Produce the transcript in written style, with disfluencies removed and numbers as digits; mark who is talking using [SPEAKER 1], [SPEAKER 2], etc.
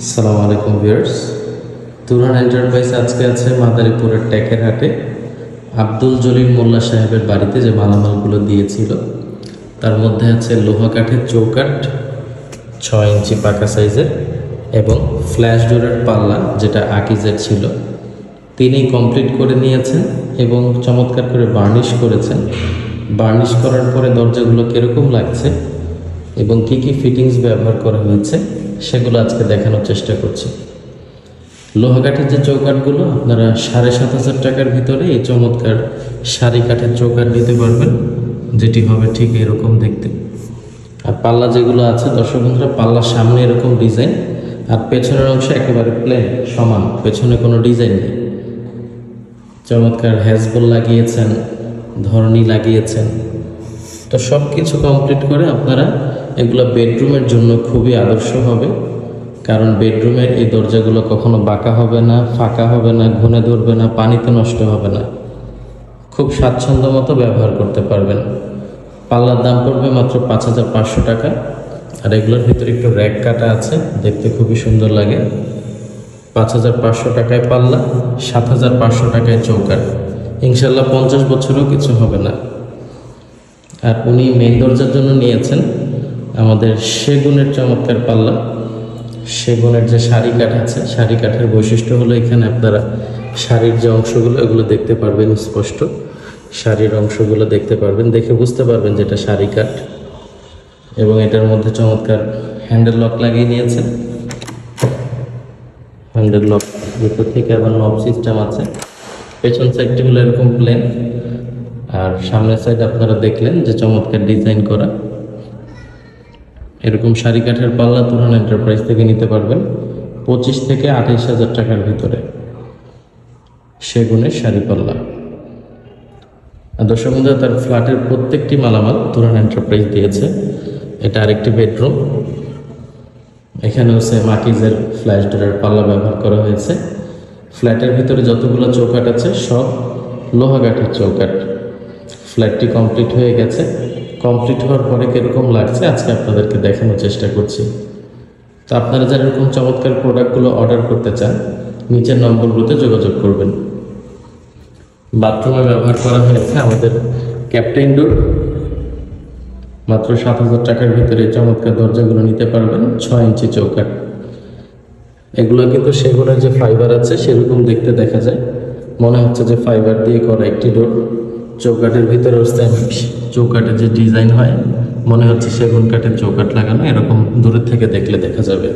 [SPEAKER 1] আসসালামু আলাইকুম viewers. Turhan enterprise আজকে আছে মাদারীপুরের টেকের হাটে আব্দুল জলিল মোল্লা সাহেবের বাড়িতে যে মালামালগুলো দিয়েছিল তার মধ্যে আছে লোহা কাঠের চৌকাঠ 6 ইঞ্চি পাকা সাইজের এবং ফ্ল্যাশ ডোরের পাল্লা যেটা আকিজের ছিল তিনি কমপ্লিট করে নিয়েছেন এবং চমৎকার করে বার্নিশ করেছেন। বার্নিশ করার পরে দরজাগুলো কীরকম লাগছে এবং কী কী ফিটিংস ব্যবহার করা হয়েছে সেগুলো আজকে দেখানোর চেষ্টা করছি। লোহা কাঠের যে চৌকাঠগুলো আপনারা 7,500 টাকার ভিতরে এই চমৎকার সারি কাঠের চৌকাঠ নিতে পারবেন, যেটি হবে ঠিক এরকম দেখতে। আর পাল্লা যেগুলো আছে দর্শক বন্ধুরা, পাল্লার সামনে এরকম ডিজাইন আর পেছনের অংশ একেবারে প্লেন সমান, পেছনে কোনো ডিজাইন নেই। চমৎকার হ্যাজবল লাগিয়েছেন, ধরনী লাগিয়েছেন। তো সব কিছু কমপ্লিট করে আপনারা এগুলো বেডরুমের জন্য খুবই আদর্শ হবে, কারণ বেডরুমের এই দরজাগুলো কখনো বাঁকা হবে না, ফাঁকা হবে না, ঘুনে ধরবে না, পানিতে নষ্ট হবে না, খুব স্বাচ্ছন্দ্য মতো ব্যবহার করতে পারবেন। পাল্লার দাম পড়বে মাত্র 5,500 টাকা। আর এগুলোর ভিতরে একটু র্যাক কাটা আছে, দেখতে খুবই সুন্দর লাগে। 5,500 টাকায় পাল্লা, 7,500 টাকায় চৌকাঠ। ইনশাল্লাহ 50 বছরও কিছু হবে না। আর উনি মেন দরজার জন্য নিয়েছেন আমাদের সেগুনের চমৎকার পাল্লা। সেগুনের যে সারি কাঠ আছে, সারি কাঠের বৈশিষ্ট্য হলো এখানে আপনারা শাড়ির যে অংশগুলো এগুলো দেখতে পারবেন স্পষ্ট, শাড়ির অংশগুলো দেখতে পারবেন, দেখে বুঝতে পারবেন যেটা সারি কাঠ। এবং এটার মধ্যে চমৎকার হ্যান্ডেল লক লাগিয়ে নিয়েছেন। হ্যান্ডেল লক ভিতর থেকে আবার নব সিস্টেম আছে। পেছন সাইডটি হলো এরকম প্লেন, আর সামনের সাইড আপনারা দেখলেন যে চমৎকার ডিজাইন করা। এরকম সারি কাঠের পাল্লা তুরহান এন্টারপ্রাইজ থেকে নিতে পারবেন 25 থেকে 28,000 টাকার ভিতরে সেগুনের সারি পাল্লা। আর দর্শক বন্ধুরা, তার ফ্ল্যাটের প্রত্যেকটি মালামাল তুরহান এন্টারপ্রাইজ দিয়েছে। এটা আরেকটি বেডরুম, এখানেও সেম আকিজের ফ্ল্যাশ ডোরের পাল্লা ব্যবহার করা হয়েছে। ফ্ল্যাটের ভিতরে যতগুলো চৌকাঠ আছে সব লোহা কাঠের চৌকাঠ। ফ্ল্যাটটি কমপ্লিট হয়ে গেছে। কমপ্লিট হওয়ার পরে কীরকম লাগছে আজকে আপনাদেরকে দেখানোর চেষ্টা করছি। তো আপনারা যারা এরকম চমৎকার প্রোডাক্টগুলো অর্ডার করতে চান নিচের নম্বরগুলোতে যোগাযোগ করবেন। বাথরুমে ব্যবহার করা হয়েছে আমাদের ক্যাপ্টেন ডোর। মাত্র 7,000 টাকার ভিতরে চমৎকার দরজাগুলো নিতে পারবেন। 6 ইঞ্চি চৌকাঠ। এগুলো কিন্তু সেগুনের যে ফাইবার আছে সেরকম দেখতে দেখা যায়, মনে হচ্ছে যে ফাইবার দিয়ে করা একটি ডোর। চৌকাঠের ভিতরে চৌকাঠের যে ডিজাইন হয় মনে হচ্ছে সেগুন কাঠের চৌকাঠ লাগানো, এরকম দূরের থেকে দেখলে দেখা যাবে।